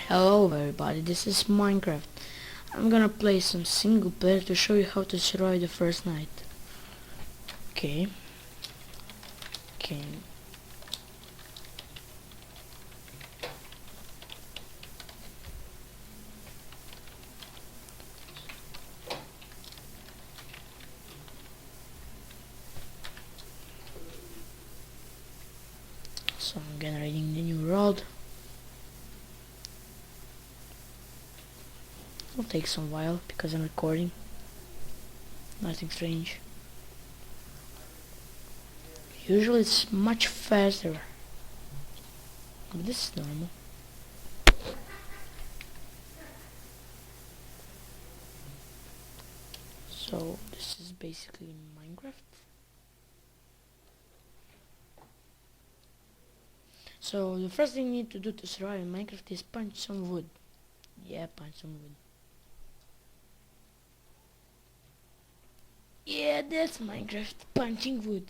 Hello everybody, this is Minecraft. I'm gonna play some single player to show you how to survive the first night. Okay. Okay. So I'm generating the new world. It'll take some while because I'm recording. Nothing strange. Usually it's much faster. But this is normal. So this is basically Minecraft. So the first thing you need to do to survive in Minecraft is punch some wood. Yeah, punch some wood. Yeah, that's Minecraft, punching wood.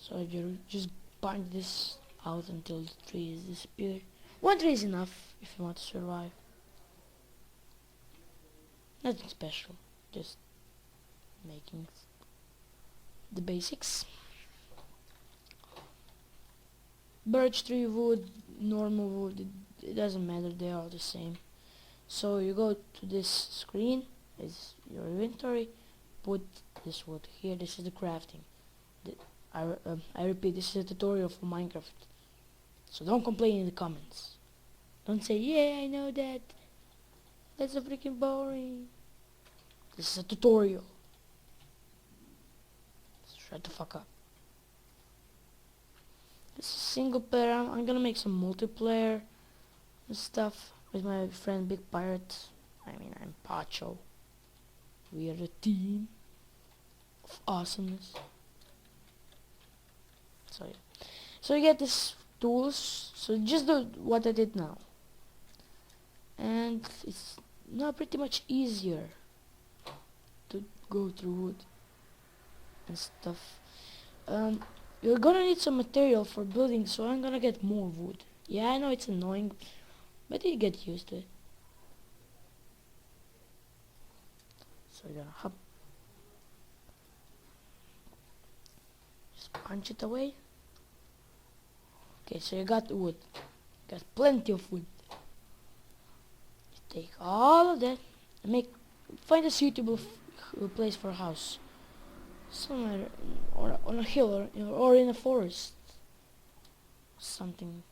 So you just punch this out until the trees disappear. One tree is enough if you want to survive. Nothing special, just making the basics. Birch tree wood, normal wood, it doesn't matter, they are the same. So you go to this screen, is your inventory, put this wood here, this is the crafting. I repeat, this is a tutorial for Minecraft. So don't complain in the comments. Don't say, yeah, I know that. That's so freaking boring. This is a tutorial. Shut the fuck up. This is single player. I'm gonna make some multiplayer and stuff with my friend Big Pirate. I'm Pacho. We are a team of awesomeness. So yeah. So you get this tools. So just do what I did now. And it's now pretty much easier to go through wood and stuff. You're gonna need some material for building, so I'm gonna get more wood. Yeah, I know it's annoying, but you get used to it. So you're gonna hop, just punch it away. Okay, so you got wood, got plenty of wood. You take all of that and find a suitable place for a house, somewhere or on a hill or in a forest. Something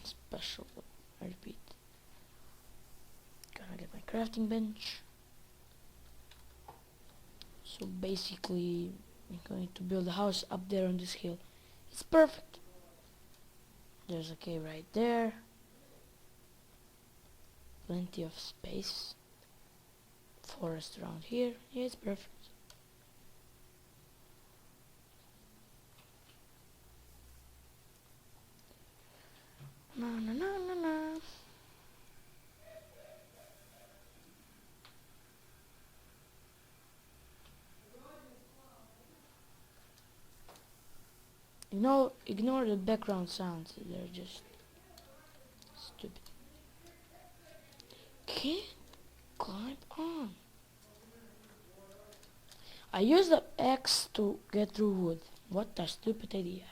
special. I repeat. Gonna get my crafting bench. So basically, I'm going to build a house up there on this hill. It's perfect. There's a cave right there. Plenty of space. Forest around here. Yeah, it's perfect. Na na na na na. Ignore the background sounds. They're just stupid. Can't climb on. I use the axe to get through wood. What a stupid idea.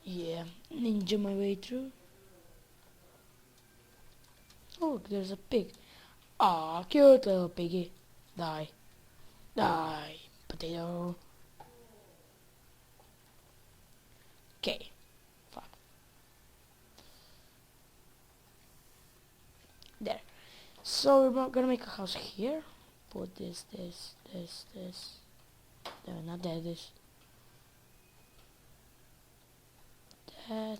Yeah, ninja my way through. Oh, look, there's a pig. Ah, cute little piggy. Die. Die, potato. Okay. Fuck. There. So we're gonna make a house here. Put this. No, not that. This. That.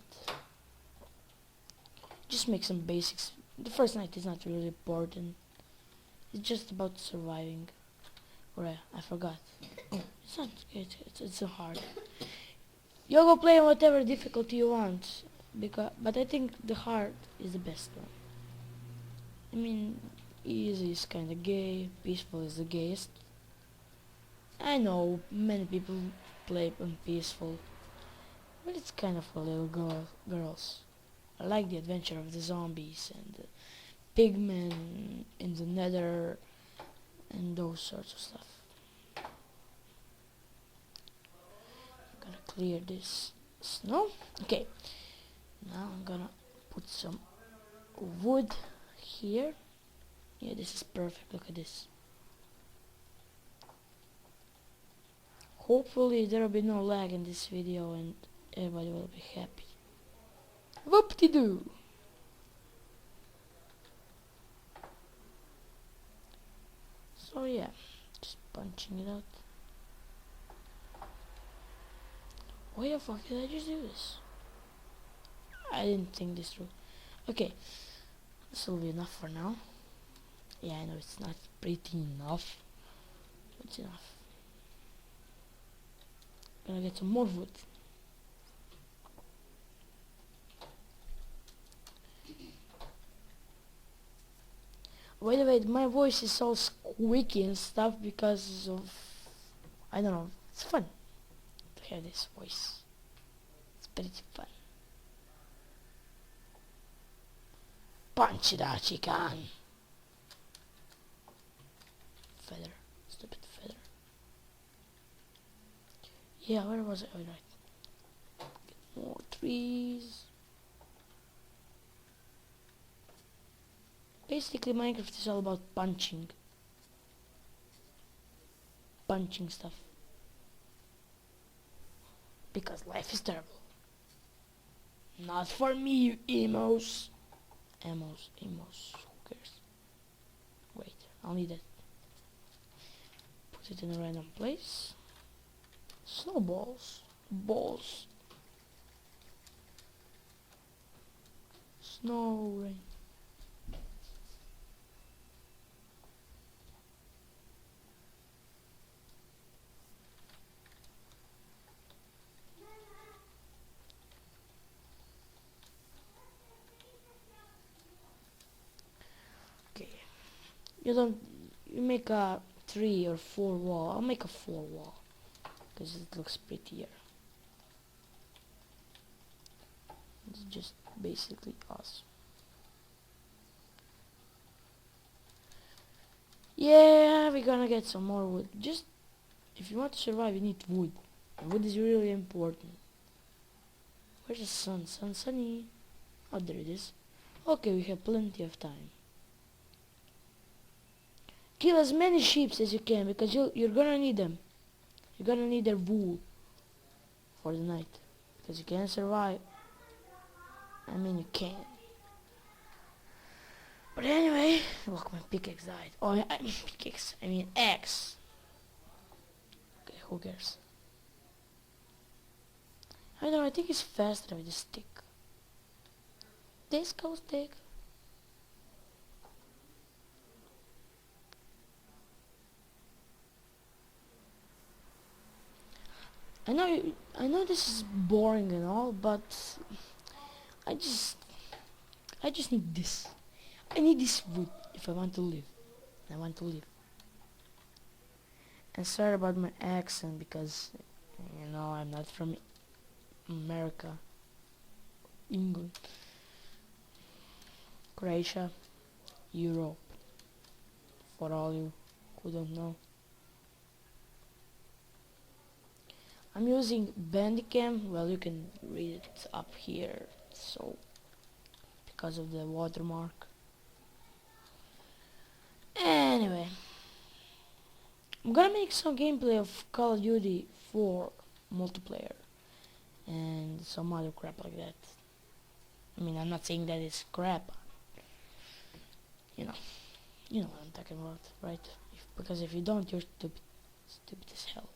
Just make some basics. The first night is not really important. It's just about surviving. Or I forgot. Oh, it's not. It's so hard. You go play on whatever difficulty you want, but I think the hard is the best one. Easy is kinda gay, peaceful is the gayest. I know many people play on peaceful, but it's kind of for little girls. I like the adventure of the zombies and the pigmen in the nether and those sorts of stuff. I'm gonna clear this snow. Okay, now I'm gonna put some wood here. Yeah, this is perfect. Look at this. Hopefully there will be no lag in this video and everybody will be happy. Whoop-de-doo! So yeah, just punching it out. Why the fuck did I just do this? I didn't think this through. Okay, this will be enough for now. Yeah, I know it's not pretty enough. It's enough. Gonna get some more wood. By the way, my voice is all squeaky and stuff because of, I don't know, it's fun to hear this voice. It's pretty fun. Punch it out, chicken. Feather. Stupid feather. Yeah, where was I? Oh, right. Get more trees. Basically, Minecraft is all about punching. Punching stuff. Because life is terrible. Not for me, you emos. Emos. Who cares? Wait, I'll need it. Put it in a random place. Snowballs. Balls. Snow rain. Okay. You make a 3 or 4 wall. I'll make a 4 wall because it looks prettier. It's just basically us. Yeah, we're gonna get some more wood. Just if you want to survive, you need wood. And wood is really important. Where's the sun? Sunny. Oh, there it is. Okay, we have plenty of time. Kill as many sheep as you can because you're gonna need them. You're gonna need their wool for the night because you can't survive. I mean, you can. But anyway, look, my pickaxe died. Oh, pickaxe. I mean, axe. Okay, who cares? I don't know. I think it's faster with the stick. Disco stick. I know this is boring and all, but I just need this. I need this wood if I want to live. I want to live. And sorry about my accent because, you know, I'm not from America, England, Croatia, Europe, for all you who don't know. I'm using Bandicam. Well, you can read it up here, so because of the watermark. Anyway, I'm gonna make some gameplay of Call of Duty 4 multiplayer and some other crap like that. I mean, I'm not saying that it's crap. You know what I'm talking about, right? Because if you don't, you're stupid as hell.